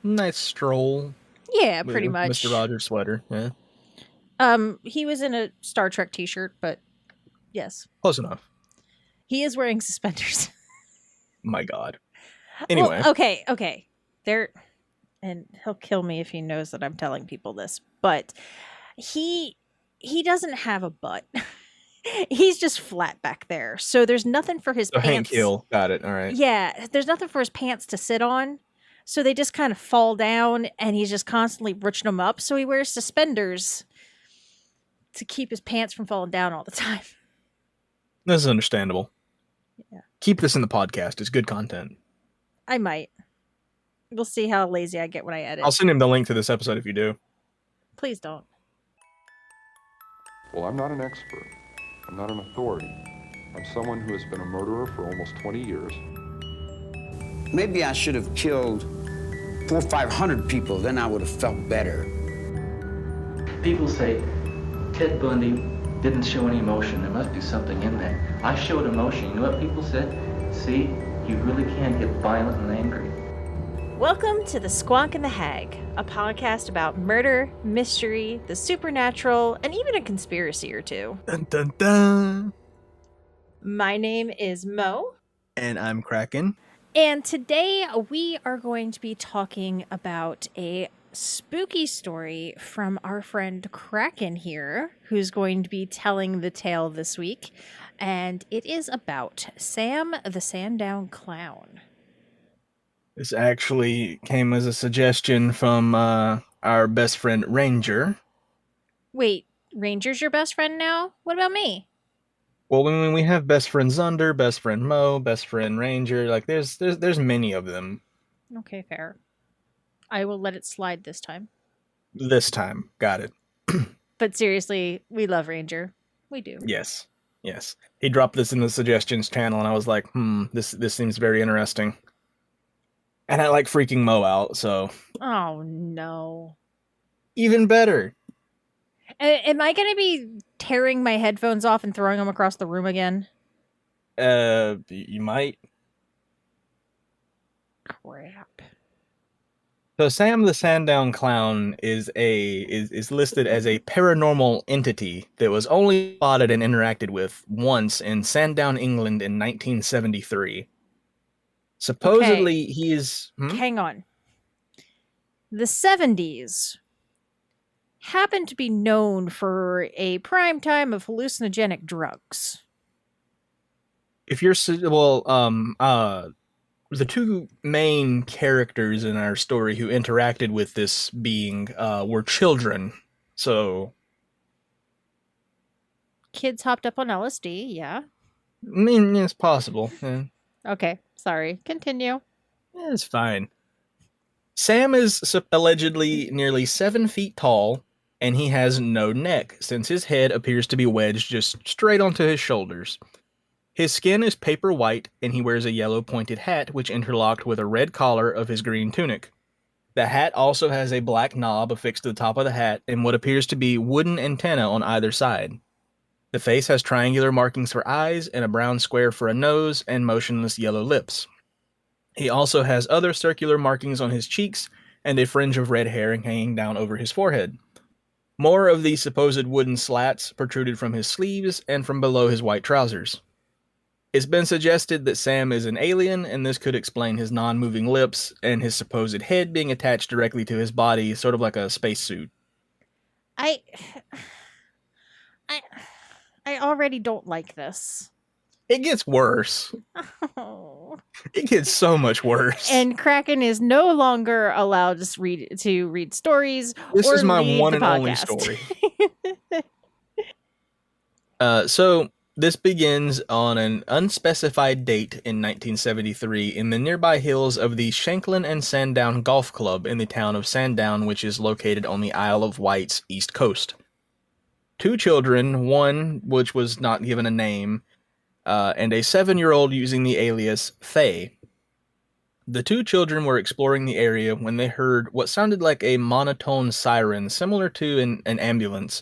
Nice stroll Yeah, with pretty much. Mr. Rogers' sweater. Yeah, He was in a Star Trek t-shirt, but yes. close enough. He is wearing suspenders. My God. Well, Anyway, okay. There, and he'll kill me if he knows that I'm telling people this, but he he doesn't have a butt. He's just flat back there. So there's nothing for his so Hank pants. Hill got it. All right. Yeah, there's nothing for his pants to sit on. So they just kind of fall down and he's just constantly ruching them up. So he wears suspenders to keep his pants from falling down all the time. This is understandable. Yeah. Keep this in the podcast. It's good content. I might. We'll see how lazy I get when I edit. I'll send him the link to this episode if you do. Please don't. Well, I'm not an expert. I'm not an authority. I'm someone who has been a murderer for almost 20 years. Maybe I should have killed 400 or 500 people, then I would have felt better. People say Ted Bundy didn't show any emotion. There must be something in there. I showed emotion. You know what people said? See, you really can get violent and angry. Welcome to the Squonk The Hag, a podcast about murder, mystery, the supernatural, and even a conspiracy or two. Dun, dun, dun. My name is Mo. And I'm Kraken. And today we are going to be talking about a spooky story from our friend Kraken here, who's going to be telling the tale this week. And it is about Sam the Sandown Clown. This actually came as a suggestion from our best friend Ranger. Wait, Ranger's your best friend now? What about me? Well, when we have best friend Zunder, best friend Mo, best friend Ranger, like there's many of them. Okay, fair. I will let it slide this time. This time, got it. But seriously, we love Ranger. We do. Yes. He dropped this in the suggestions channel, and I was like, this seems very interesting. And I like freaking Mo out, so Oh no. even better. Am I going to be tearing my headphones off and throwing them across the room again? You might. Crap. So Sam the Sandown Clown is listed as a paranormal entity that was only spotted and interacted with once in Sandown, England in 1973. Supposedly he's... Hang on. The 70s happened to be known for a prime time of hallucinogenic drugs. If you're... the two main characters in our story who interacted with this being were children, so... Kids hopped up on LSD, yeah. I mean, it's possible. Yeah. Okay, sorry. Continue. It's fine. Sam is allegedly nearly 7 feet tall, and he has no neck, since his head appears to be wedged just straight onto his shoulders. His skin is paper white, and he wears a yellow pointed hat which interlocked with a red collar of his green tunic. The hat also has a black knob affixed to the top of the hat and what appears to be wooden antenna on either side. The face has triangular markings for eyes and a brown square for a nose and motionless yellow lips. He also has other circular markings on his cheeks and a fringe of red hair hanging down over his forehead. More of these supposed wooden slats protruded from his sleeves and from below his white trousers. It's been suggested that Sam is an alien, and this could explain his non-moving lips and his supposed head being attached directly to his body, sort of like a spacesuit. I already don't like this. It gets worse. Oh. It gets so much worse. And Kraken is no longer allowed to read stories. This is my one and only podcast. story. So this begins on an unspecified date in 1973 in the nearby hills of the Shanklin and Sandown Golf Club in the town of Sandown, which is located on the Isle of Wight's east coast. 2 children, one which was not given a name, and a 7-year-old using the alias Faye. The 2 children were exploring the area when they heard what sounded like a monotone siren similar to an ambulance.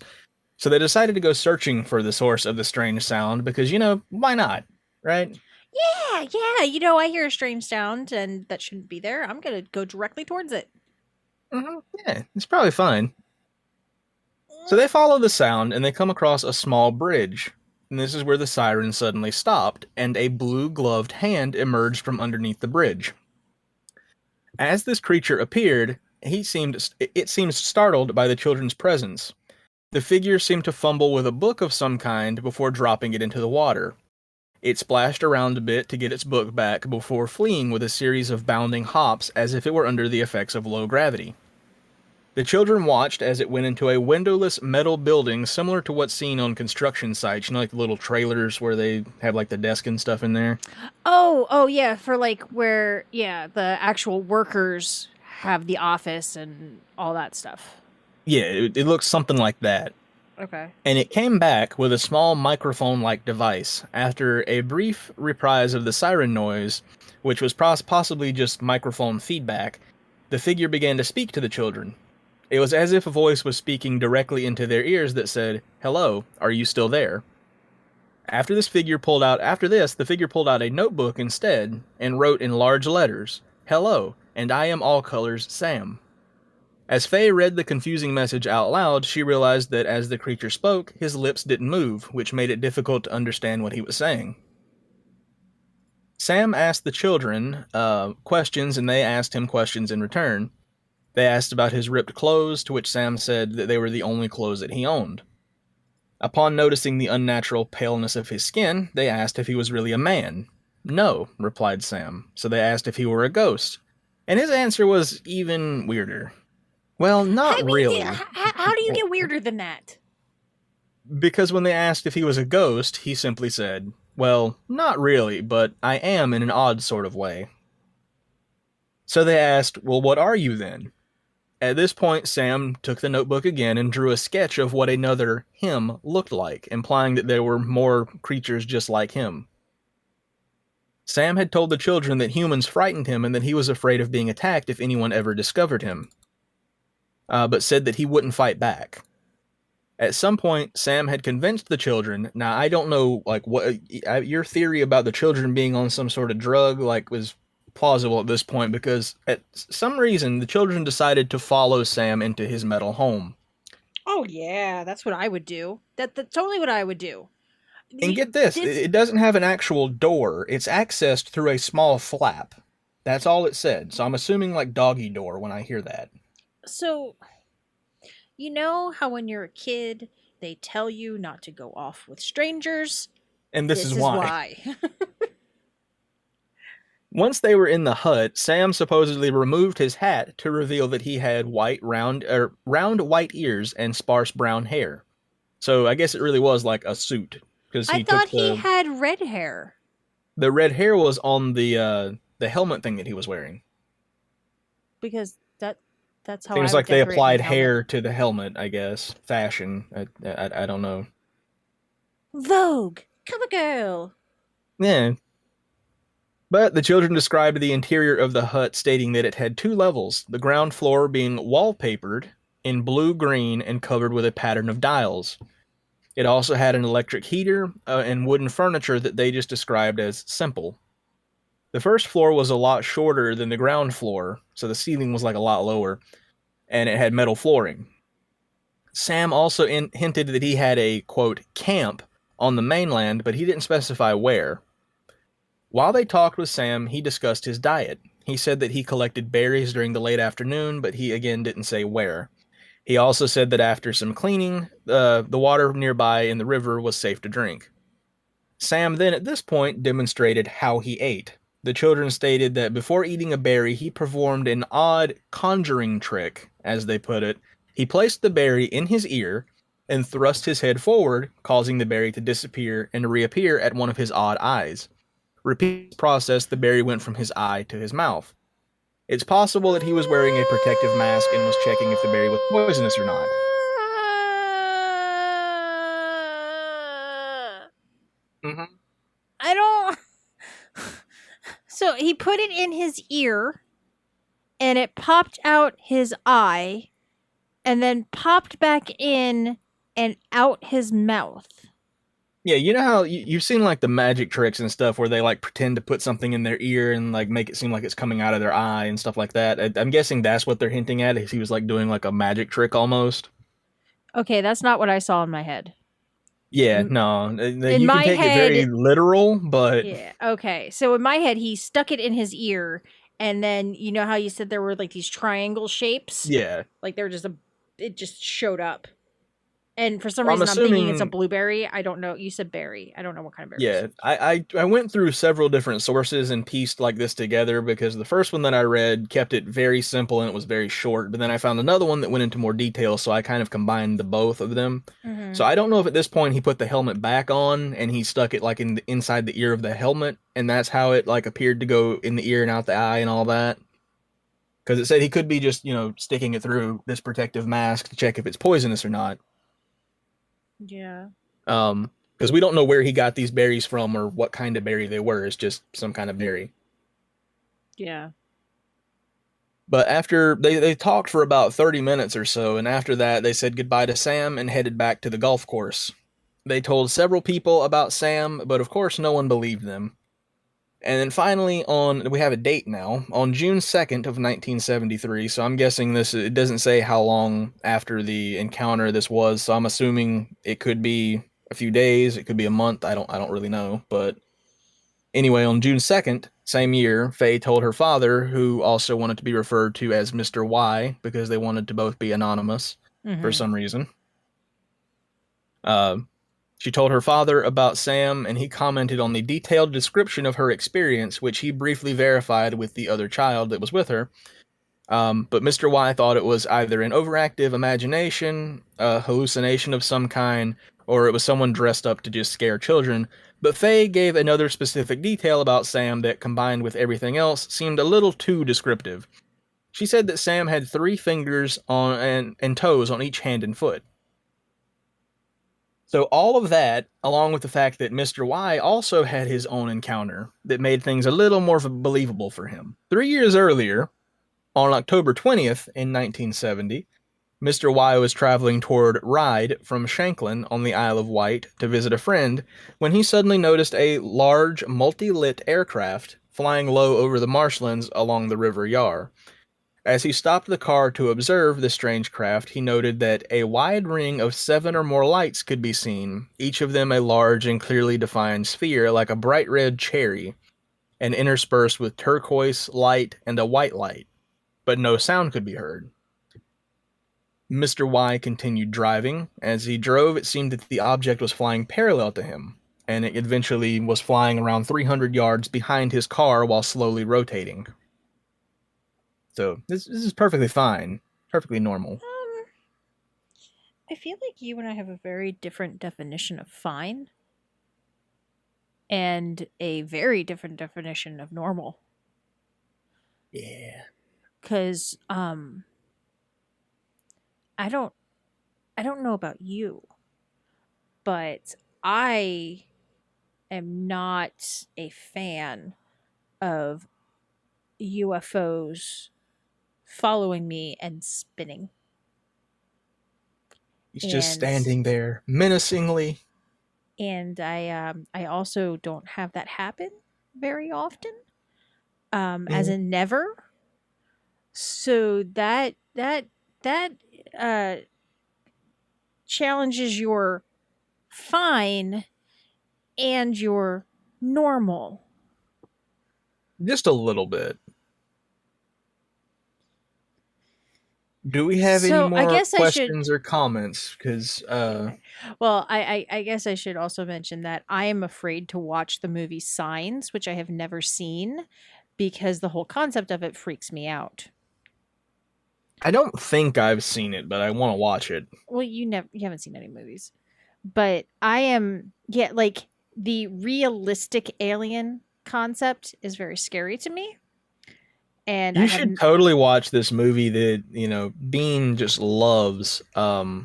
So they decided to go searching for the source of the strange sound because, why not, right? Yeah, I hear a strange sound and that shouldn't be there. I'm going to go directly towards it. Yeah, it's probably fine. So they follow the sound and they come across a small bridge. And this is where the siren suddenly stopped, and a blue gloved hand emerged from underneath the bridge. As this creature appeared, it seemed startled by the children's presence. The figure seemed to fumble with a book of some kind before dropping it into the water. It splashed around a bit to get its book back before fleeing with a series of bounding hops as if it were under the effects of low gravity. The children watched as it went into a windowless metal building similar to what's seen on construction sites, like the little trailers where they have like the desk and stuff in there. Oh, yeah, for like where, yeah, the actual workers have the office and all that stuff. Yeah, it looks something like that. Okay. And it came back with a small microphone-like device. After a brief reprise of the siren noise, which was possibly just microphone feedback, the figure began to speak to the children. It was as if a voice was speaking directly into their ears that said, "Hello, are you still there?" After this, the figure pulled out a notebook instead and wrote in large letters, "Hello, and I am all colors Sam." As Faye read the confusing message out loud, she realized that as the creature spoke, his lips didn't move, which made it difficult to understand what he was saying. Sam asked the children questions, and they asked him questions in return. They asked about his ripped clothes, to which Sam said that they were the only clothes that he owned. Upon noticing the unnatural paleness of his skin, they asked if he was really a man. "No," replied Sam. So they asked if he were a ghost. And his answer was even weirder. "Well, not really." How do you get weirder than that? Because when they asked if he was a ghost, he simply said, "Well, not really, but I am in an odd sort of way." So they asked, "Well, what are you then?" At this point, Sam took the notebook again and drew a sketch of what another him looked like, implying that there were more creatures just like him. Sam had told the children that humans frightened him and that he was afraid of being attacked if anyone ever discovered him, but said that he wouldn't fight back. At some point, Sam had convinced the children. Now, I don't know, like, what your theory about the children being on some sort of drug, like, was plausible at this point, because at some reason, the children decided to follow Sam into his metal home. Oh yeah, that's what I would do. That's totally what I would do. And get this, it doesn't have an actual door. It's accessed through a small flap. That's all it said. So I'm assuming like doggy door when I hear that. So, you know how when you're a kid, they tell you not to go off with strangers? And this is why. why. Once they were in the hut, Sam supposedly removed his hat to reveal that he had round white ears and sparse brown hair. So I guess it really was like a suit, because I thought he had red hair. The red hair was on the helmet thing that he was wearing. Because that's how Seems I like would they decorate applied my helmet. hair to the helmet, I guess. Fashion. I don't know. Vogue, cover girl. Yeah. But the children described the interior of the hut, stating that it had 2 levels, the ground floor being wallpapered in blue-green and covered with a pattern of dials. It also had an electric heater and wooden furniture that they just described as simple. The first floor was a lot shorter than the ground floor, so the ceiling was like a lot lower, and it had metal flooring. Sam also hinted that he had a, quote, camp on the mainland, but he didn't specify where. While they talked with Sam, he discussed his diet. He said that he collected berries during the late afternoon, but he again didn't say where. He also said that after some cleaning, the water nearby in the river was safe to drink. Sam then at this point demonstrated how he ate. The children stated that before eating a berry, he performed an odd conjuring trick, as they put it. He placed the berry in his ear and thrust his head forward, causing the berry to disappear and reappear at one of his odd eyes. Repeat the process, the berry went from his eye to his mouth. It's possible that he was wearing a protective mask and was checking if the berry was poisonous or not. Mm-hmm. I don't. So he put it in his ear, and it popped out his eye, and then popped back in and out his mouth. Yeah, you know how you've seen like the magic tricks and stuff where they like pretend to put something in their ear and like make it seem like it's coming out of their eye and stuff like that. I'm guessing that's what they're hinting at. Is he was like doing like a magic trick almost. Okay, that's not what I saw in my head. Yeah, In, no, in you can my take it very head, literal, but yeah. Okay, so in my head, he stuck it in his ear, and then you know how you said there were like these triangle shapes, yeah. like they're just a, it just showed up. And for some Well, I'm reason, I'm thinking it's a assuming. blueberry. I don't know. You said berry. I don't know what kind of berries. Yeah, I went through several different sources and pieced like this together because the first one that I read kept it very simple and it was very short, but then I found another one that went into more detail, so I kind of combined the both of them. Mm-hmm. So I don't know if at this point he put the helmet back on and he stuck it like inside the ear of the helmet, and that's how it like appeared to go in the ear and out the eye and all that. Because it said he could be just sticking it through this protective mask to check if it's poisonous or not. Yeah. Because we don't know where he got these berries from or what kind of berry they were. It's just some kind of berry. Yeah. But after they talked for about 30 minutes or so, and after that they said goodbye to Sam and headed back to the golf course. They told several people about Sam, but of course no one believed them. And then finally we have a date now, on June 2nd of 1973, so I'm guessing it doesn't say how long after the encounter this was, so I'm assuming it could be a few days, it could be a month, I don't really know, but anyway, on June 2nd, same year, Faye told her father, who also wanted to be referred to as Mr. Y because they wanted to both be anonymous for Mm-hmm. some reason. Uh, she told her father about Sam, and he commented on the detailed description of her experience, which he briefly verified with the other child that was with her. But Mr. Y thought it was either an overactive imagination, a hallucination of some kind, or it was someone dressed up to just scare children. But Faye gave another specific detail about Sam that, combined with everything else, seemed a little too descriptive. She said that Sam had 3 fingers on and toes on each hand and foot. So all of that, along with the fact that Mr. Y also had his own encounter that made things a little more believable for him. 3 years earlier, on October 20th in 1970, Mr. Y was traveling toward Ryde from Shanklin on the Isle of Wight to visit a friend when he suddenly noticed a large multi-lit aircraft flying low over the marshlands along the River Yar. As he stopped the car to observe the strange craft, he noted that a wide ring of 7 or more lights could be seen, each of them a large and clearly defined sphere like a bright red cherry, and interspersed with turquoise light and a white light, but no sound could be heard. Mr. Y continued driving. As he drove, it seemed that the object was flying parallel to him, and it eventually was flying around 300 yards behind his car while slowly rotating. So this is perfectly fine, perfectly normal. I feel like you and I have a very different definition of fine and a very different definition of normal. Yeah. Cause I don't know about you, but I am not a fan of UFOs following me and spinning. He's just And standing there menacingly. I also don't have that happen very often. As Yeah. in never. So that uh challenges your fine and your normal. Just a little bit. Do we have any So I more guess I should. questions or comments? Because Okay. Well, I guess I should also mention that I am afraid to watch the movie Signs, which I have never seen, because the whole concept of it freaks me out. I don't think I've seen it, but I want to watch it. Well, you haven't seen any movies, but I am, yeah, like the realistic alien concept is very scary to me, and I You have should totally watch this movie that, Bean just loves. I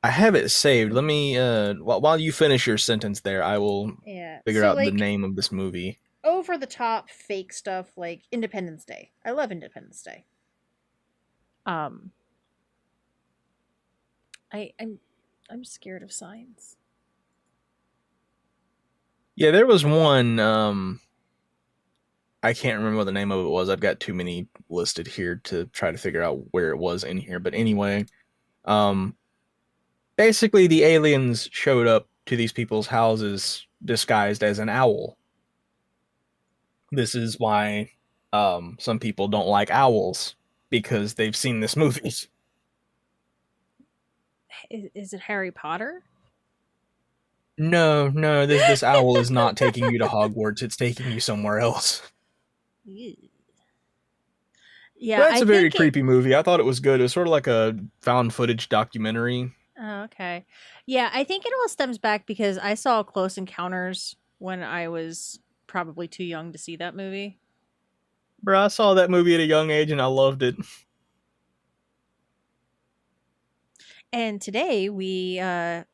have it saved. Let me while you finish your sentence there, I will yeah. figure So out the like name of this movie. over the top fake stuff like Independence Day. I love Independence Day. Um, I'm scared of signs. Yeah, there was one. I can't remember what the name of it was. I've got too many listed here to try to figure out where it was in here. But anyway, um, basically the aliens showed up to these people's houses disguised as an owl. This is why some people don't like owls because they've seen this movie. Is it Harry Potter? No, no, this owl is not taking you to Hogwarts. It's taking you somewhere else. Yeah, That's I a very think creepy movie. I thought it was good. It was sort of like a found footage documentary. Oh, okay. Yeah, I think it all stems back because I saw Close Encounters when I was probably too young to see that movie. Bro, I saw that movie at a young age and I loved it. And today we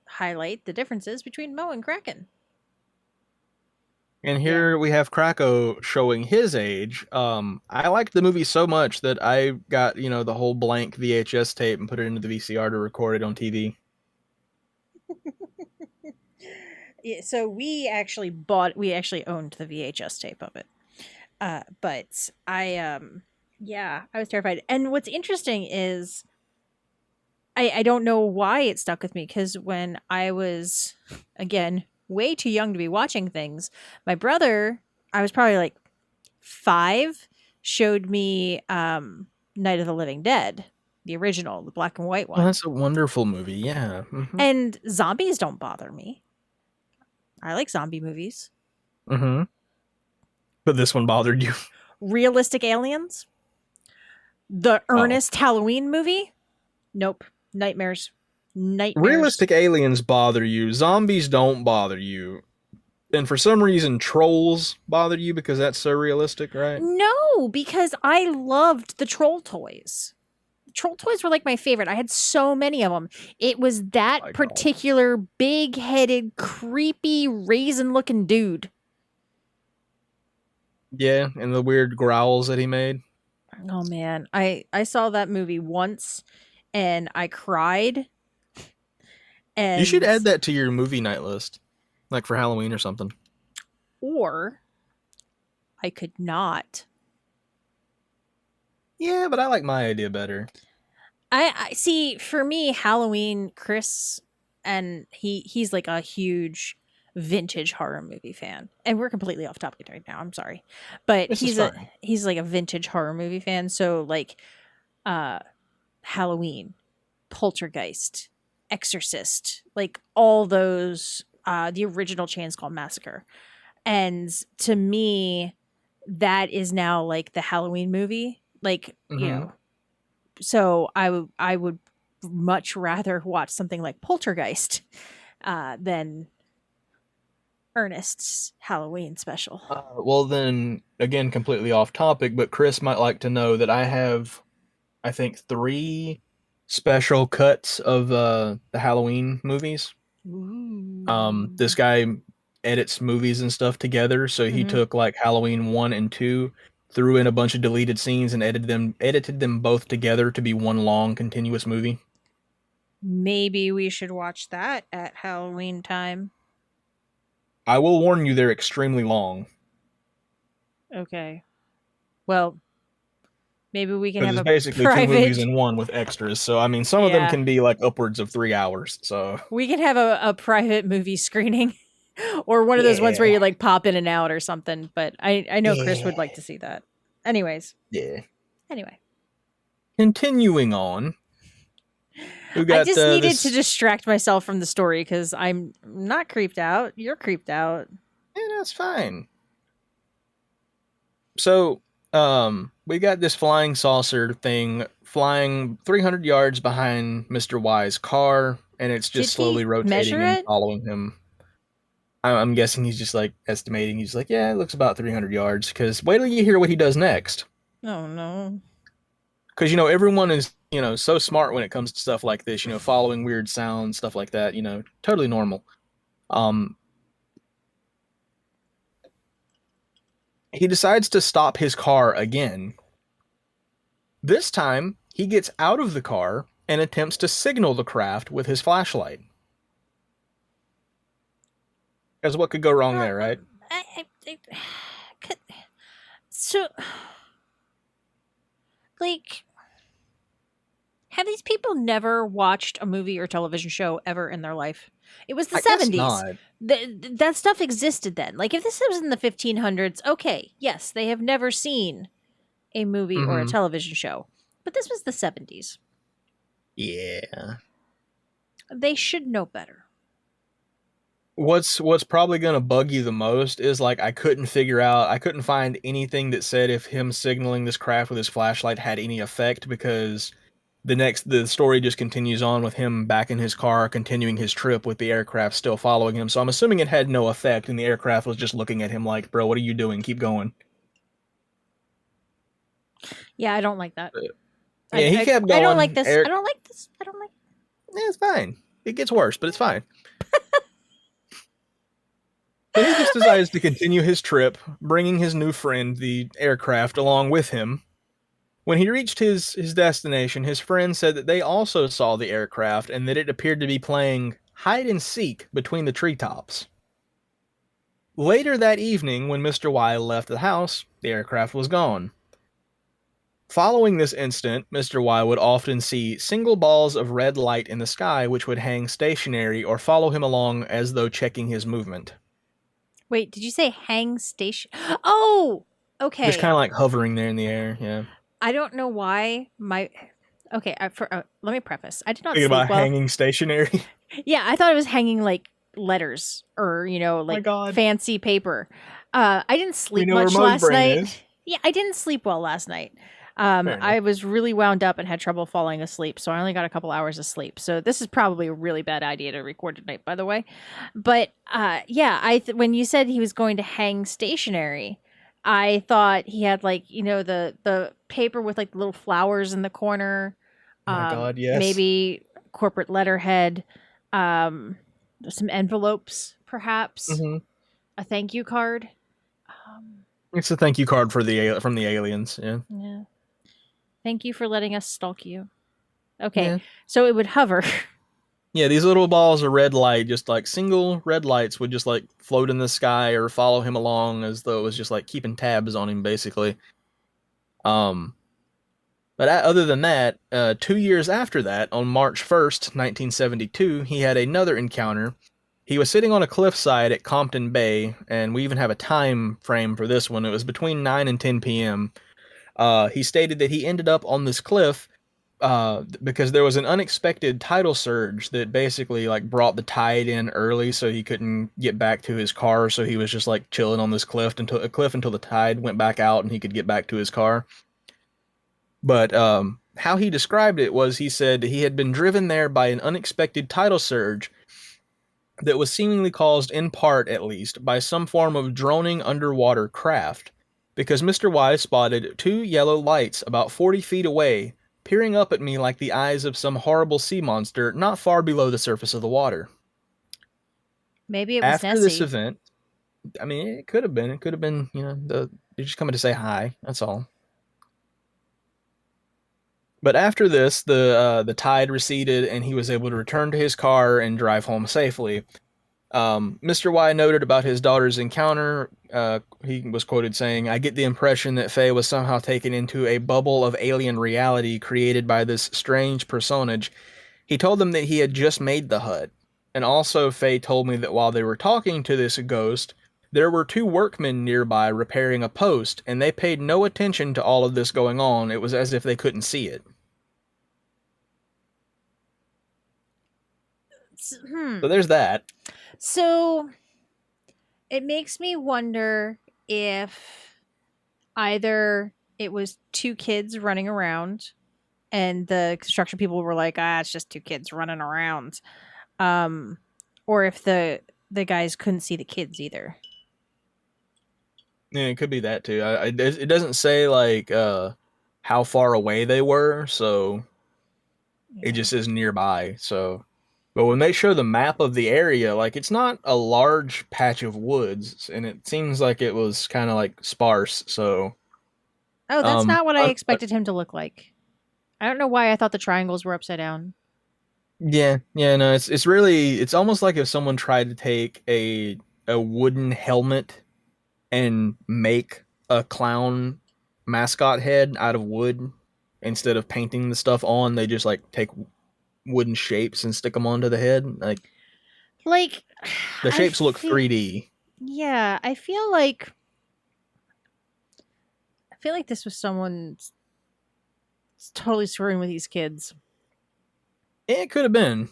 highlight the differences between Moe and Kraken. And here we have Krako showing his age. I liked the movie so much that I got, the whole blank VHS tape and put it into the VCR to record it on TV. Yeah, so we actually owned the VHS tape of it. But I was terrified. And what's interesting is I don't know why it stuck with me, because when I was, again, way too young to be watching things, my brother, I was probably like 5, showed me Night of the Living Dead, the original, the black and white one. Oh, that's a wonderful movie, yeah. Mm-hmm. And zombies don't bother me. I like zombie movies. Mm-hmm. But this one bothered you. Realistic aliens? The Ernest Halloween movie? Nope. Nightmares. Realistic aliens bother you. Zombies don't bother you. And for some reason, trolls bother you because that's so realistic, right? No, because I loved the troll toys. Troll toys were like my favorite. I had so many of them. It was that particular big-headed, creepy, raisin-looking dude. Yeah, and the weird growls that he made. Oh, man. I saw that movie once, and I cried. And you should add that to your movie night list, like for Halloween or something. Or I could not. Yeah, but I like my idea better. I see. For me, Halloween, Chris, and he's like a huge vintage horror movie fan, and we're completely off topic right now. I'm sorry, but he's like a vintage horror movie fan. So like, Halloween, Poltergeist, Exorcist, like all those, the original Chainsaw Massacre, and to me, that is now like the Halloween movie. Like, you know, so I would much rather watch something like Poltergeist than Ernest's Halloween special. Well, then, again, completely off topic, but Chris might like to know that I have, I think, 3 special cuts of the Halloween movies. Ooh. This guy edits movies and stuff together, so he took like Halloween 1 and 2, threw in a bunch of deleted scenes and edited them both together to be one long continuous movie. Maybe we should watch that at Halloween time. I will warn you, they're extremely long. Okay. Well, maybe we can have it's a basically private 2 movies in one with extras. So I mean, some of them can be like upwards of 3 hours. So we can have a private movie screening, or one of those ones where you like pop in and out or something. But I know Chris would like to see that. Anyways. Yeah. Anyway. Continuing on. I just needed to distract myself from the story because I'm not creeped out. You're creeped out. Yeah, that's fine. So, we got this flying saucer thing flying 300 yards behind Mr. Y's car, and it's just slowly rotating and following him. I'm guessing he's just like estimating. He's like, yeah, it looks about 300 yards. Because wait till you hear what he does next. Oh, no. Because, everyone is, so smart when it comes to stuff like this, following weird sounds, stuff like that, totally normal. He decides to stop his car again. This time, he gets out of the car and attempts to signal the craft with his flashlight. Because what could go wrong there, right? Could, so, like, have these people never watched a movie or television show ever in their life? It was the I guess 70s. not. That stuff existed then. Like, if this was in the 1500s, okay, yes, they have never seen a movie or a Mhm. television show. But this was the 70s. Yeah. They should know better. What's probably gonna bug you the most is like I couldn't find anything that said if him signaling this craft with his flashlight had any effect, because the story just continues on with him back in his car continuing his trip with the aircraft still following him. So I'm assuming it had no effect and the aircraft was just looking at him like, bro, what are you doing? Keep going. Yeah, I don't like that. Yeah, he kept I going. don't like this. Eric, I don't like this. I don't like. yeah, it's fine. It gets worse, but it's fine. So he just decides to continue his trip, bringing his new friend, the aircraft, along with him. When he reached his destination, his friend said that they also saw the aircraft and that it appeared to be playing hide and seek between the treetops. Later that evening, when Mr. Y left the house, the aircraft was gone. Following this incident, Mr. Y would often see single balls of red light in the sky which would hang stationary or follow him along as though checking his movement. Wait, did you say hang station? Oh, okay. Just kind of like hovering there in the air, yeah. I don't know why my. Okay, let me preface. I did not Thinking sleep about well. hanging stationary. Yeah, I thought it was hanging like letters or like God. fancy paper. I didn't sleep know where much Mo's last brain night. is. Yeah, I didn't sleep well last night. Fair enough. I was really wound up and had trouble falling asleep, so I only got a couple hours of sleep. So this is probably a really bad idea to record tonight, by the way. But yeah, when you said he was going to hang stationary, I thought he had like the paper with like little flowers in the corner. Oh my God, yes. Maybe corporate letterhead, some envelopes, perhaps Mhm. a thank you card. It's a thank you card for from the aliens, yeah. Yeah. Thank you for letting us stalk you. Okay, Yeah. so it would hover. Yeah, these little balls of red light, just like single red lights, would just like float in the sky or follow him along as though it was just like keeping tabs on him, basically. But other than that, 2 years after that, on March 1st, 1972, he had another encounter. He was sitting on a cliffside at Compton Bay, and we even have a time frame for this one. It was between 9 and 10 p.m. He stated that he ended up on this cliff because there was an unexpected tidal surge that basically like brought the tide in early, so he couldn't get back to his car. So he was just like chilling on this cliff until the tide went back out and he could get back to his car. But how he described it was, he said he had been driven there by an unexpected tidal surge that was seemingly caused, in part at least, by some form of droning underwater craft, because Mr. Y spotted two yellow lights about 40 feet away, peering up at me like the eyes of some horrible sea monster not far below the surface of the water. Maybe it was After Nessie. this event, I mean, it could have been, they're just coming to say hi, that's all. But after this, the tide receded and he was able to return to his car and drive home safely. Mr. Y noted about his daughter's encounter. He was quoted saying, "I get the impression that Faye was somehow taken into a bubble of alien reality created by this strange personage." He told them that he had just made the hut. And also, Faye told me that while they were talking to this ghost, there were two workmen nearby repairing a post, and they paid no attention to all of this going on. It was as if they couldn't see it. So there's that. So it makes me wonder if either it was two kids running around and the construction people were like, it's just two kids running around. Or if the guys couldn't see the kids either. Yeah, it could be that too. It doesn't say like how far away they were, so it just is nearby. So, but when they show the map of the area, like it's not a large patch of woods, and it seems like it was kind of like sparse. So, oh, that's not what I expected him to look like. I don't know why I thought the triangles were upside down. Yeah, no, it's almost like if someone tried to take a a wooden helmet and make a clown mascot head out of wood instead of painting the stuff on. They just like take wooden shapes and stick them onto the head. Like, The shapes look 3D. Yeah, I feel like this was someone totally screwing with these kids, It could have been.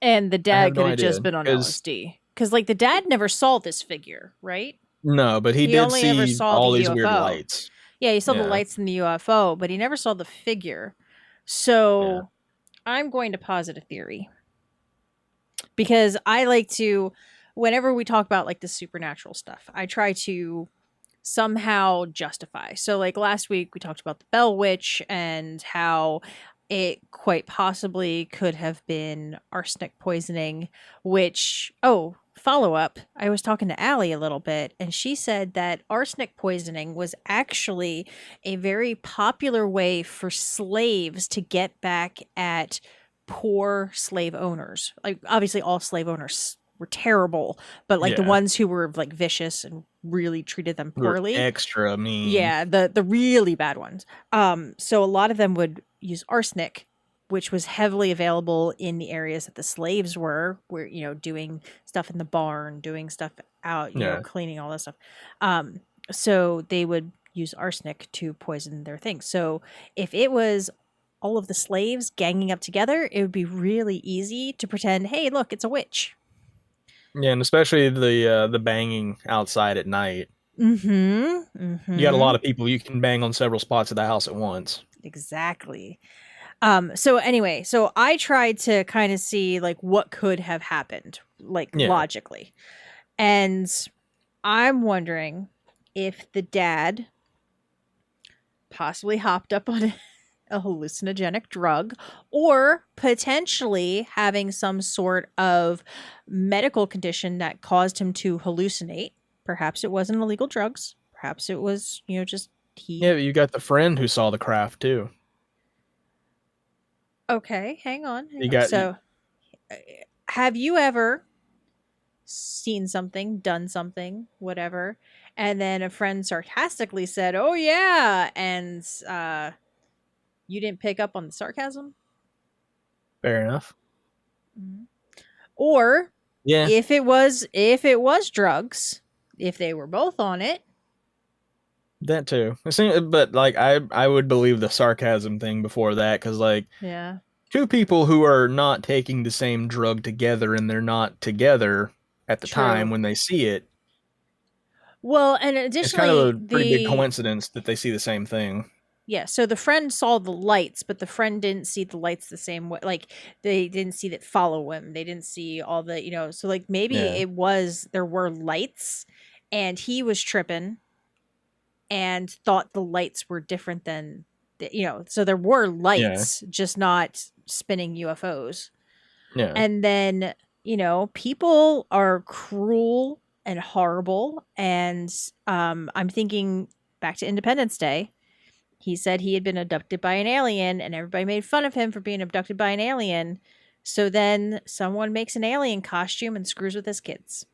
and the I dad have no could have just idea, been on 'cause- LSD. Because like the dad never saw this figure, right? No, but he did only ever see saw all the these weird UFO. lights. Yeah, he saw the Yeah. lights in the UFO, but he never saw the figure. So I'm going to posit a theory. Because I like to, whenever we talk about like the supernatural stuff, I try to somehow justify. So like last week we talked about the Bell Witch and how it quite possibly could have been arsenic poisoning, which, follow up, I was talking to Allie a little bit, and she said that arsenic poisoning was actually a very popular way for slaves to get back at poor slave owners. Like, obviously, all slave owners were terrible, but like the Yeah. ones who were like vicious and really treated them Were poorly. extra mean. Yeah, the really bad ones. So a lot of them would use arsenic, which was heavily available in the areas that the slaves were, where, you know, doing stuff in the barn, doing stuff out, you know, Yeah. cleaning, all that stuff. So they would use arsenic to poison their things. So if it was all of the slaves ganging up together, it would be really easy to pretend, hey, look, it's a witch. Yeah, and especially the banging outside at night. Mm-hmm. You got a lot of people you can bang on several spots of the house at once. Exactly. So anyway, so I tried to kind of see like what could have happened, like logically. And I'm wondering if the dad possibly hopped up on a hallucinogenic drug, or potentially having some sort of medical condition that caused him to hallucinate. Perhaps it wasn't illegal drugs. Perhaps it was, you know, just Yeah, but you got the friend who saw the craft too. Okay, hang on. You Have you ever seen something, done something, whatever, and then a friend sarcastically said, "Oh yeah," and you didn't pick up on the sarcasm? Fair enough. Mm-hmm. Or Yeah. if it was drugs, if they were both on it. That too. But like I would believe the sarcasm thing before that, because like Yeah. two people who are not taking the same drug together and they're not together at the time when they see it. Well, and It's additionally, kind of a pretty big coincidence that they see the same thing. Yeah, so the friend saw the lights, but the friend didn't see the lights the same way. Like, they didn't see that follow him. They didn't see all the, you know, so like maybe there were lights and he was tripping and thought the lights were different than, you know, so there were lights, just not spinning UFOs. Yeah. And then, you know, people are cruel and horrible. And I'm thinking back to Independence Day. He said he had been abducted by an alien, and everybody made fun of him for being abducted by an alien. So then someone makes an alien costume and screws with his kids.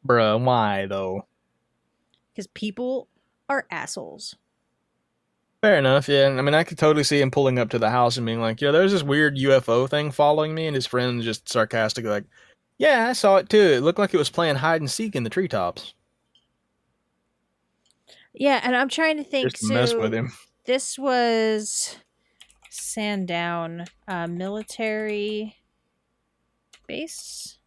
Bruh, why though? Because people are assholes. Fair enough, yeah. I mean, I could totally see him pulling up to the house and being like, yeah, there's this weird UFO thing following me, and his friend's just sarcastically like, yeah, I saw it too. It looked like it was playing hide and seek in the treetops. Yeah, and I'm trying to think. Just to mess with him. This was Sandown military base.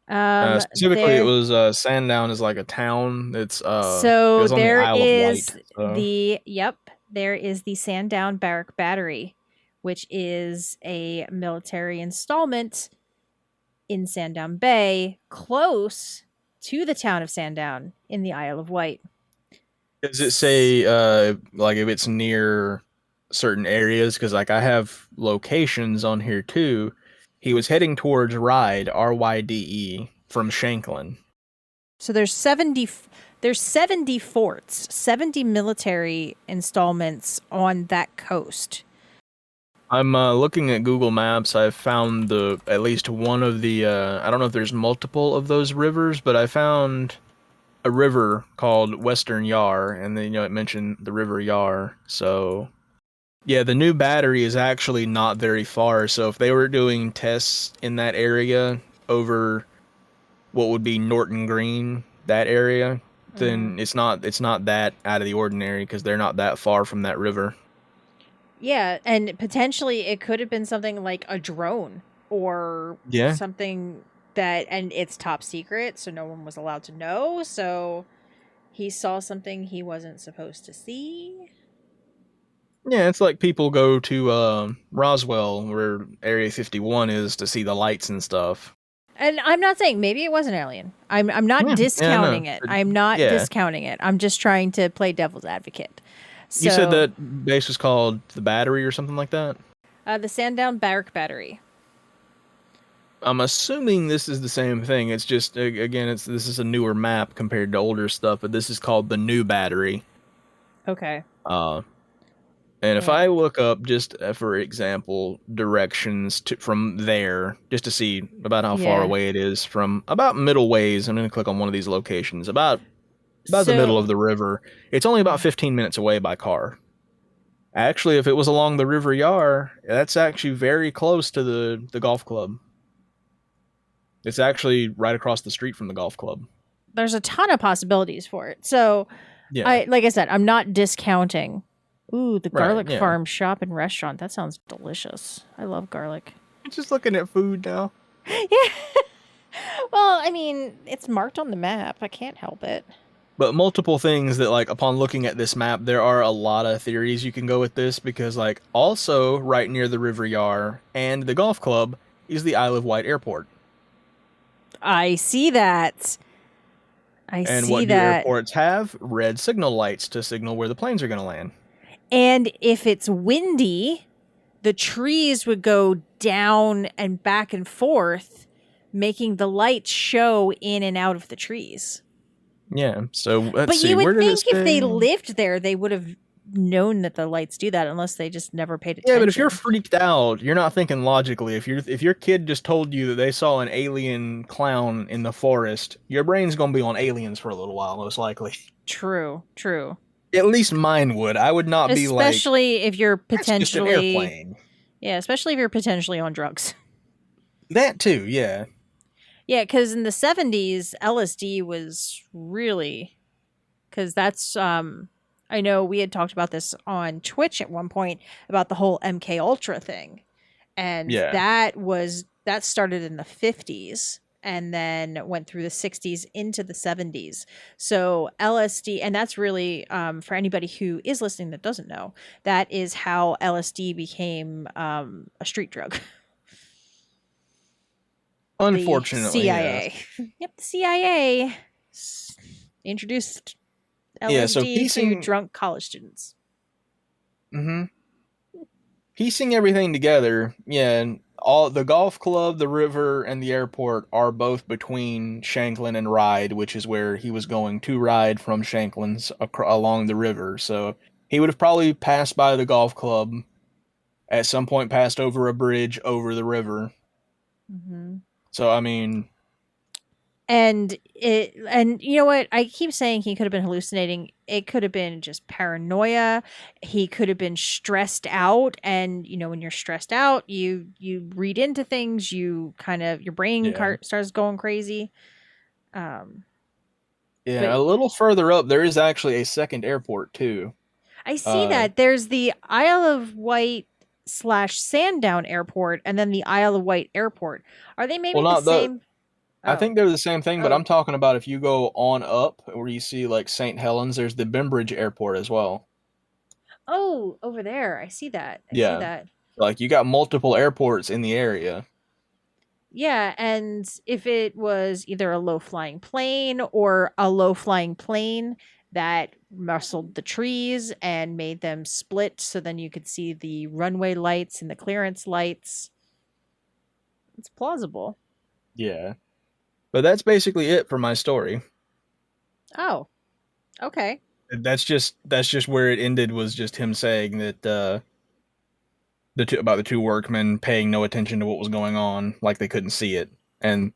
Specifically, it was Sandown is like a town. It's so it there on the is Isle of Wight, there is the Sandown Barrack Battery, which is a military installment in Sandown Bay, close to the town of Sandown in the Isle of Wight. Does it say like if it's near certain areas? Because like I have locations on here too. He was heading towards Ryde, RYDE, from Shanklin. So there's 70 forts, 70 military installments on that coast. I'm looking at Google Maps. I've found the at least one of the. I don't know if there's multiple of those rivers, but I found a river called Western Yar, and then it mentioned the River Yar. So yeah, the new battery is actually not very far. So if they were doing tests in that area over what would be Norton Green, that area, Mhm. then it's not that out of the ordinary because they're not that far from that river. Yeah, and potentially it could have been something like a drone or Yeah. something that, and it's top secret, so no one was allowed to know. So he saw something he wasn't supposed to see. Yeah, it's like people go to Roswell, where Area 51 is, to see the lights and stuff. And I'm not saying maybe it was an alien. I'm not Yeah, no. discounting it. I'm not Yeah. discounting it. I'm just trying to play devil's advocate. You said So, that base was called the Battery or something like that? the Sandown Barrack Battery. I'm assuming this is the same thing. It's just again, this is a newer map compared to older stuff, but this is called the New Battery. Okay. Uh, and if Yeah. I look up just for example directions from there, just to see about how far Yeah. away it is from about middle ways, I'm gonna click on one of these locations about the middle So, of the river. It's only about 15 minutes away by car. Actually, if it was along the River Yar, that's actually very close to the golf club. It's actually right across the street from the golf club. there's a ton of possibilities for it. So, Yeah. like I said, I'm not discounting. Ooh, the Right, Garlic yeah. Farm shop and restaurant. That sounds delicious. I love garlic. I'm just looking at food now. Yeah. Well, I mean, it's marked on the map. I can't help it. But multiple things that, like, upon looking at this map, there are a lot of theories you can go with this because, like, also right near the River Yar and the golf club is the Isle of Wight Airport. I see that. And what do airports have? Red signal lights to signal where the planes are going to land. And if it's windy, the trees would go down and back and forth, making the lights show in and out of the trees. Yeah, so let's But see. you Where would did it think if they say? lived there, they would have known that the lights do that, unless they just never paid attention. Yeah, but if you're freaked out, you're not thinking logically. If your kid just told you that they saw an alien clown in the forest, your brain's gonna be on aliens for a little while, most likely. True. At least mine would. I would not be like, Especially if you're that's just an potentially, airplane. yeah, especially if you're potentially on drugs. That too, yeah. Yeah, because in the 70s, LSD was really, because that's I know we had talked about this on Twitch at one point about the whole MK Ultra thing. And Yeah. that started in the 50s and then went through the 60s into the 70s. So LSD, and that's really for anybody who is listening that doesn't know, that is how LSD became a street drug. Unfortunately, the CIA. Yep, the CIA introduced Yeah, so LSD to piecing drunk college students. hmm piecing everything together, yeah, and all the golf club, the river, and the airport are both between Shanklin and Ryde, which is where he was going to ride from Shanklin's along the river. So he would have probably passed by the golf club at some point, passed over a bridge over the river. Mm-hmm. So I mean, And you know what? I keep saying he could have been hallucinating. It could have been just paranoia. He could have been stressed out, and when you're stressed out, you read into things. You kind of your brain yeah, starts going crazy. Um, yeah. but A little further up, there is actually a second airport too. I see that there's the Isle of Wight / Sandown Airport, and then the Isle of Wight Airport. Are they maybe Well, the not the. same? I Oh, think they're the same thing, but oh, I'm talking about if you go on up where you see like St. Helens, there's the Bembridge Airport as well. oh, over there. I see that. I see Yeah, that. like you got multiple airports in the area. Yeah, and if it was either a low flying plane or a low flying plane that muscled the trees and made them split so then you could see the runway lights and the clearance lights, it's plausible. Yeah, but that's basically it for my story. Oh, okay. That's just where it ended. Was just him saying that about the two workmen paying no attention to what was going on, like they couldn't see it, and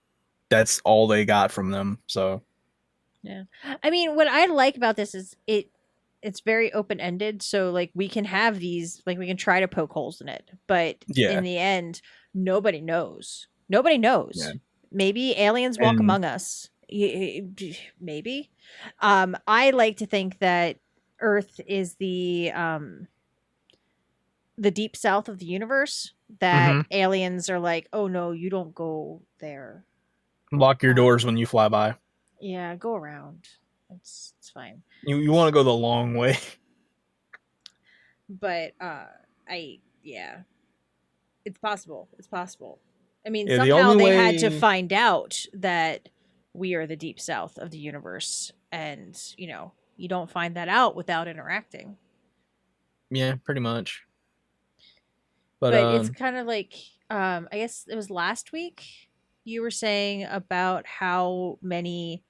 that's all they got from them. So Yeah. I mean, what I like about this is it's very open-ended, so like we can have these, like we can try to poke holes in it, but in yeah, the end nobody knows. Nobody yeah, knows. Maybe aliens walk and among us. Maybe. I like to think that Earth is the deep south of the universe, that mhm. aliens are like, "Oh no, you don't go there." Lock your Um doors when you fly by. yeah, go around. It's fine. You want to go the long way. But I yeah, it's possible. It's possible. I mean, Yeah, the somehow only they had to way. find out that we are the deep south of the universe, and you don't find that out without interacting. Yeah, pretty much. But But it's kind of like I guess it was last week you were saying about how many,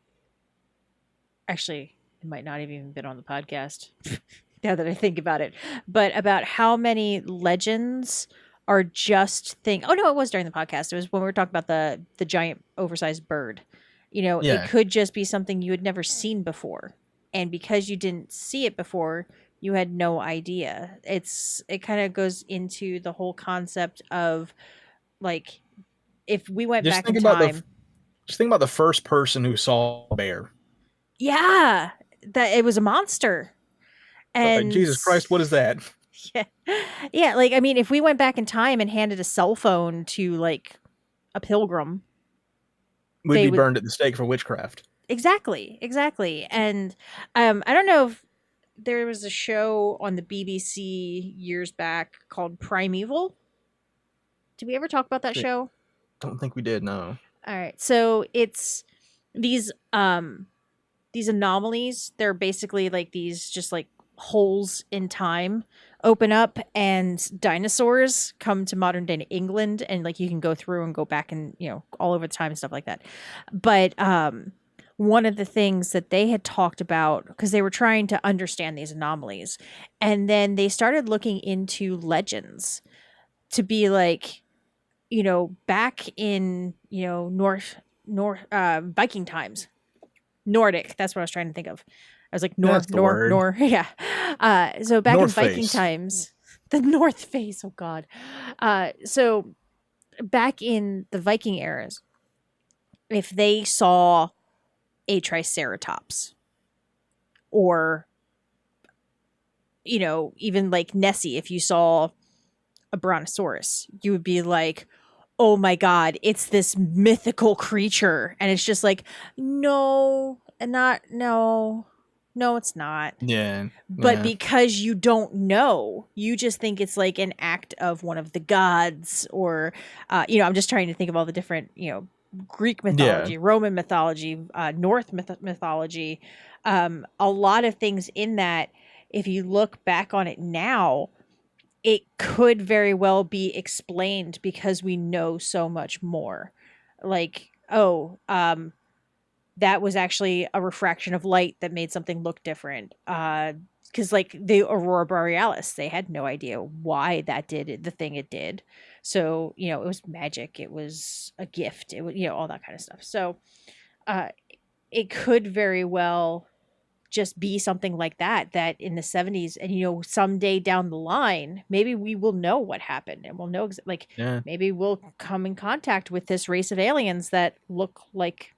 actually it might not have even been on the podcast now that I think about it, but about how many legends are just oh no, it was during the podcast. It was when we were talking about the giant oversized bird. It yeah, could just be something you had never seen before. And because you didn't see it before, you had no idea. It kind of goes into the whole concept of like, if we went just back in think about the time. just think about the first person who saw a bear. Yeah, that it was a monster. Like, And Jesus Christ, what is that? yeah. Yeah, like I mean, if we went back in time and handed a cell phone to like a pilgrim, We'd they be would burned at the stake for witchcraft. exactly. And I don't know if there was a show on the BBC years back called Primeval. Did we ever talk about that show? Don't think we did. No. All right. So it's these these anomalies. They're basically like these just like holes in time open up, and dinosaurs come to modern day England, and like you can go through and go back and all over the time and stuff like that. But one of the things that they had talked about, because they were trying to understand these anomalies, and then they started looking into legends to be like, back in north Viking times, Nordic. That's what I was trying to think of. I was like, That's the word. yeah. So back in North Viking Face. times, the North Face. Oh God. So back in the Viking eras, if they saw a Triceratops, or even like Nessie, if you saw a Brontosaurus, you would be like, oh my God, it's this mythical creature. And it's just like, no, not, no, no, it's not. Yeah. But Yeah. because you don't know, you just think it's like an act of one of the gods, or, I'm just trying to think of all the different, Greek Yeah. mythology, Roman mythology, North mythology, a lot of things in that. If you look back on it now, it could very well be explained because we know so much more. Like, oh, that was actually a refraction of light that made something look different. Because like the aurora borealis, they had no idea why that did the thing it did. So it was magic. It was a gift. It was all that kind of stuff. So uh, it could very well just be something like that in the 70s, and someday down the line maybe we will know what happened, and we'll know like Yeah. maybe we'll come in contact with this race of aliens that look like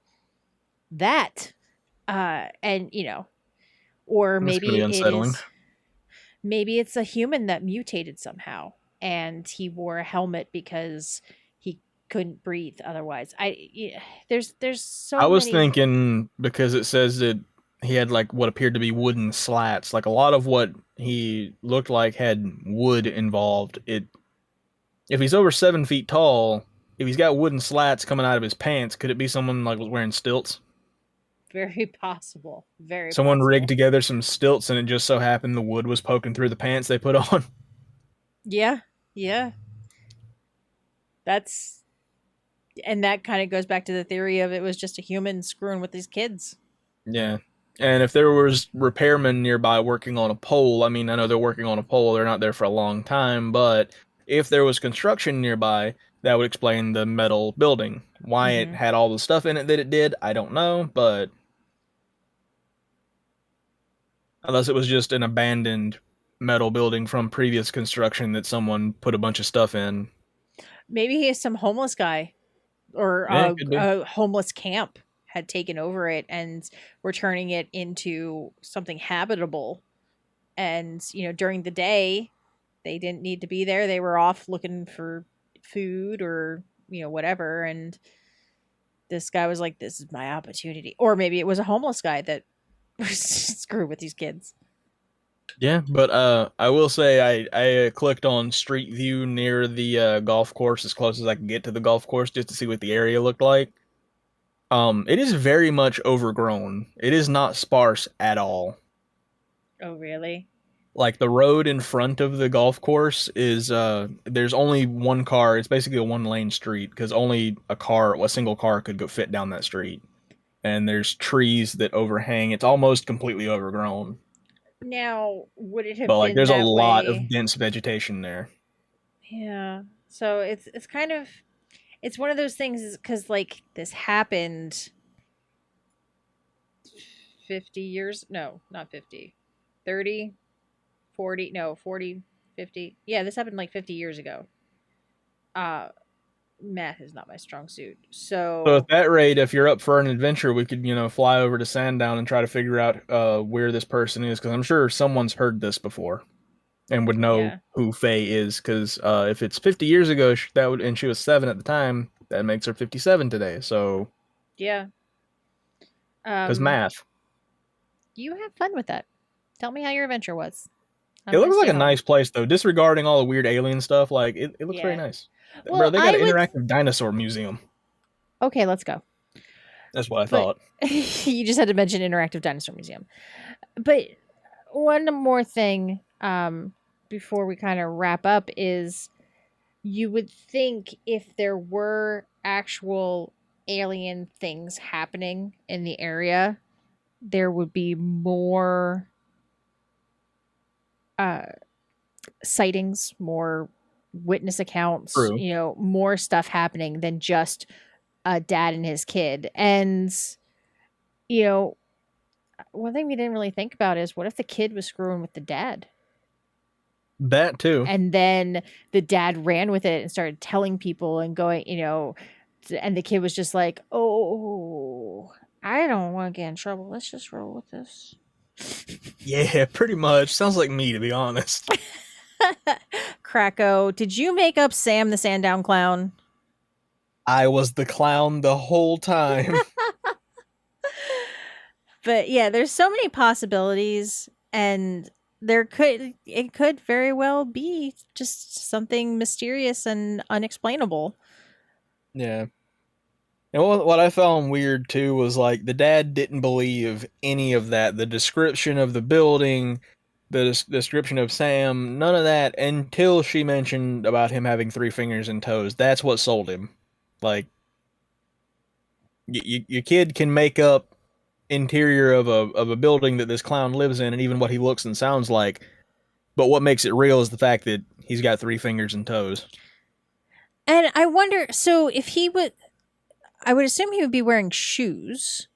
that, and or That's gonna be unsettling. maybe it's a human that mutated somehow, and he wore a helmet because he couldn't breathe otherwise. There's I so was many. thinking, because it says that he had like what appeared to be wooden slats. Like a lot of what he looked like had wood involved. If he's over 7 feet tall, if he's got wooden slats coming out of his pants, could it be someone like was wearing stilts? Very possible. Very Someone rigged possible. together some stilts, and it just so happened the wood was poking through the pants they put on. Yeah. Yeah. That's and that kind of goes back to the theory of it was just a human screwing with these kids. Yeah. And if there was repairmen nearby working on a pole, I mean, I know they're working on a pole, they're not there for a long time, but If there was construction nearby, that would explain the metal building. Why it had all the stuff in it that it did, I don't know, but unless it was just an abandoned metal building from previous construction that someone put a bunch of stuff in. Maybe he is some homeless guy or Yeah, it could be. a homeless camp had taken over it and were turning it into something habitable. And, during the day, they didn't need to be there. They were off looking for food or, whatever. And this guy was like, this is my opportunity. Or maybe it was a homeless guy that screwed with these kids. Yeah, but I will say I clicked on Street View near the golf course as close as I could get to the golf course just to see what the area looked like. It is very much overgrown. It is not sparse at all. Oh, really? Like the road in front of the golf course is there's only one car. It's basically a one-lane street because only a single car could go fit down that street. And there's trees that overhang. It's almost completely overgrown. Now, would it have But like been there's a that lot way? of dense vegetation there. Yeah. So it's kind of it's one of those things because like this happened 50 years, no, not 50, 30, 40, no, 40, 50. Yeah, this happened like 50 years ago. Math is not my strong suit. So So at that rate, if you're up for an adventure, we could, fly over to Sandown and try to figure out where this person is, because I'm sure someone's heard this before and would know yeah. who Faye is. Because if it's 50 years ago, and she was 7 at the time, that makes her 57 today. So Yeah. because math, You have fun with that. Tell me how your adventure was. I'm it gonna looks like stay a home. nice place though. Disregarding all the weird alien stuff, like it looks very Yeah. nice. Well, Bro, they got I an would- interactive dinosaur museum. Okay, let's go. That's what I But- thought. You just had to mention Interactive Dinosaur Museum. But one more thing before we kind of wrap up is you would think if there were actual alien things happening in the area, there would be more sightings, more witness accounts, True. more stuff happening than just a dad and his kid. And one thing we didn't really think about is what if the kid was screwing with the dad? That too. And then the dad ran with it and started telling people and going, and the kid was just like, oh, I don't want to get in trouble. Let's just roll with this. Yeah, pretty much. Sounds like me, to be honest. Krako, did you make up Sam the Sandown Clown? I was the clown the whole time. But yeah, there's so many possibilities, and it could very well be just something mysterious and unexplainable. Yeah. And what I found weird too was like the dad didn't believe any of that. The description of the building, the description of Sam, none of that until she mentioned about him having 3 fingers and toes. That's what sold him. Like, your kid can make up interior of a building that this clown lives in and even what he looks and sounds like, but what makes it real is the fact that he's got 3 fingers and toes. And I wonder, so if I would assume he would be wearing shoes.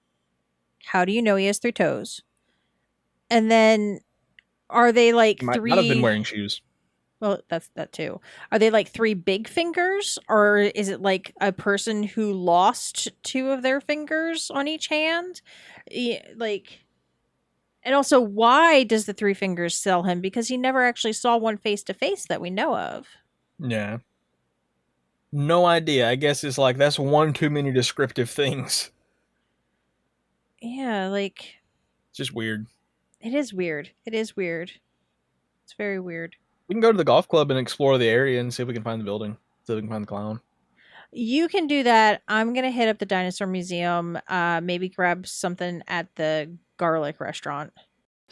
How do you know he has 3 toes? And then are they like He might 3? not have been wearing shoes. Well, that's that too. Are they like 3 big fingers, or is it like a person who lost 2 of their fingers on each hand? And also, why does the 3 fingers sell him? Because he never actually saw one face to face that we know of. Yeah. No idea. I guess it's like that's one too many descriptive things. Yeah, It's just weird. it is weird. It is weird. It's very weird. We can go to the golf club and explore the area and see if we can find the building. See if we can find the clown. You can do that. I'm gonna hit up the dinosaur museum. Maybe grab something at the garlic restaurant.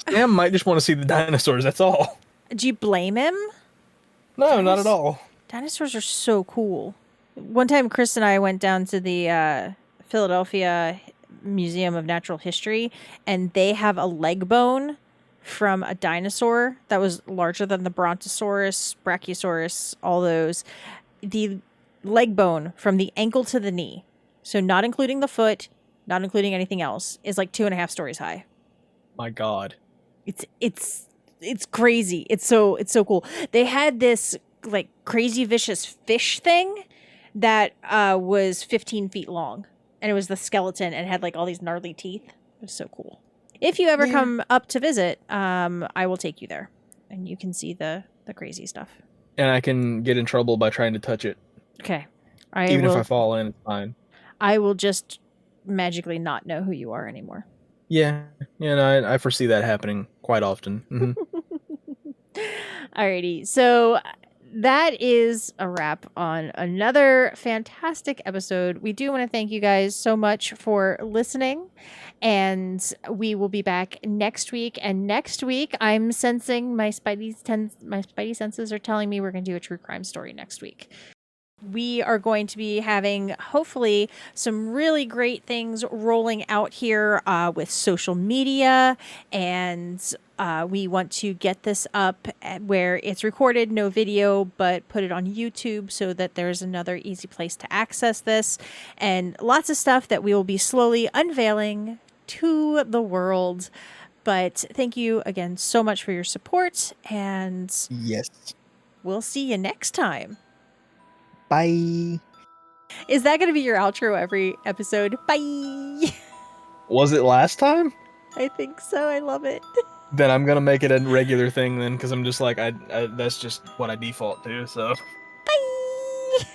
Sam might just want to see the dinosaurs, that's all. Do you blame him? No, not at all. Dinosaurs are so cool. One time, Chris and I went down to the Philadelphia Museum of Natural History, and they have a leg bone from a dinosaur that was larger than the Brontosaurus, Brachiosaurus, all those. The leg bone from the ankle to the knee, so not including the foot, not including anything else, is like 2.5 stories high. My God. It's crazy. It's so cool. They had this like crazy vicious fish thing that was 15 feet long, and it was the skeleton and had like all these gnarly teeth. It was so cool. If you ever come up to visit, I will take you there, and you can see the crazy stuff. And I can get in trouble by trying to touch it. Okay. Even if I fall in, it's fine. I will just magically not know who you are anymore. Yeah. No, I foresee that happening quite often. Mm-hmm. Alrighty. So that is a wrap on another fantastic episode. We do want to thank you guys so much for listening. And we will be back next week. And next week, I'm sensing my spidey senses are telling me we're going to do a true crime story next week. We are going to be having, hopefully, some really great things rolling out here with social media. And we want to get this up where it's recorded, no video, but put it on YouTube so that there's another easy place to access this. And lots of stuff that we will be slowly unveiling to the world. But thank you again so much for your support. And Yes. we'll see you next time. Bye. Is that going to be your outro every episode? Bye. Was it last time? I think so. I love it. Then I'm gonna make it a regular thing then, because I'm just like, I that's just what I default to. So. Bye.